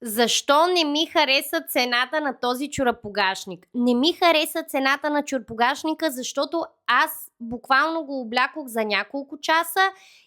Защо не ми хареса цената на този чорапогашник? Не ми хареса цената на чорапогашника, защото аз буквално го облякох за няколко часа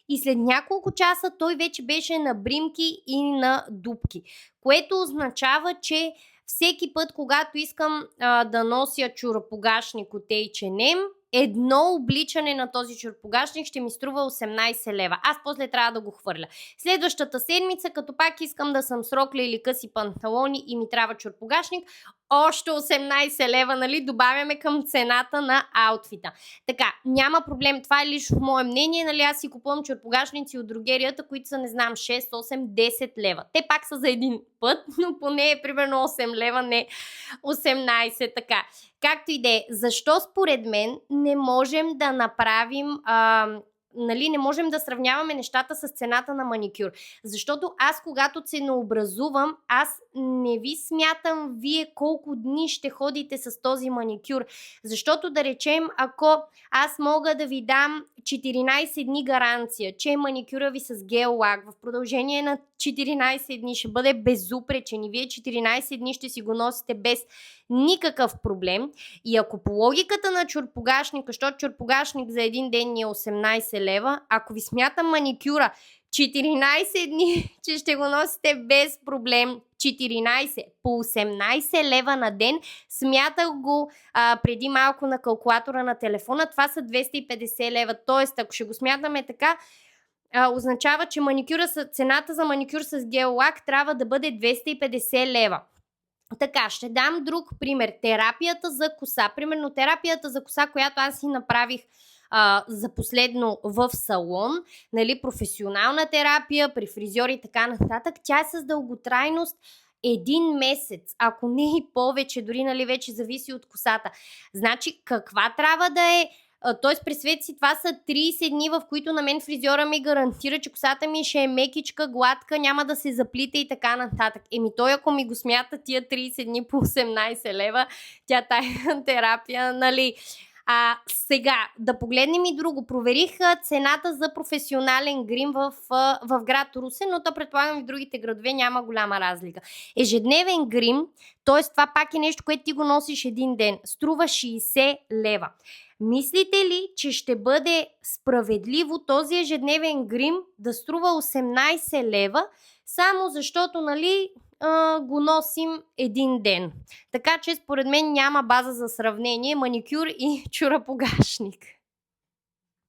и след няколко часа той вече беше на бримки и на дупки, което означава, че всеки път, когато искам да нося чорапогашник от H&M, едно обличане на този чорапогашник ще ми струва 18 лева. Аз после трябва да го хвърля. Следващата седмица, като пак искам да съм с рокля или къси панталони и ми трябва чорапогашник, още 18 лева, нали, добавяме към цената на аутфита. Така, няма проблем, това е лично мое мнение, нали, аз си купувам чорапогашници от дрогерията, които са, не знам, 6, 8, 10 лева. Те пак са за един път, но поне е примерно 8 лева, не 18, така. Както и да е, защо според мен не можем да направим... нали, не можем да сравняваме нещата с цената на маникюр. Защото аз, когато ценообразувам, аз не ви смятам вие колко дни ще ходите с този маникюр. Защото, да речем, ако аз мога да ви дам 14 дни гаранция, че маникюра ви с гел лак в продължение на 14 дни ще бъде безупречен и вие 14 дни ще си го носите без никакъв проблем. И ако по логиката на чорапогашника, защото чорапогашник за един ден ни е 18 лева, ако ви смятам маникюра 14 дни, че ще го носите без проблем, 14 по 18 лева на ден, смятах го преди малко на калкулатора на телефона, това са 250 лева, т.е. ако ще го смятаме така, означава, че цената за маникюр с гел лак трябва да бъде 250 лева. Така, ще дам друг пример. Терапията за коса. Примерно терапията за коса, която аз си направих за последно в салон, нали, професионална терапия при фризьори и така нататък, тя е с дълготрайност 1 месец, ако не и повече, дори, нали, вече зависи от косата. Значи, каква трябва да е? Т.е. представете си, това са 30 дни, в които на мен фризьора ми гарантира, че косата ми ще е мекичка, гладка, няма да се заплита и така нататък. Той ако ми го смята тия 30 дни по 18 лева, тя тая терапия, нали... Сега, да погледнем и друго. Проверих цената за професионален грим в град Русе, но то предполагам и в другите градове няма голяма разлика. Ежедневен грим, т.е. това пак е нещо, което ти го носиш един ден, струва 60 лева. Мислите ли, че ще бъде справедливо този ежедневен грим да струва 18 лева, само защото, нали, го носим един ден? Така че според мен няма база за сравнение маникюр и чорапогашник.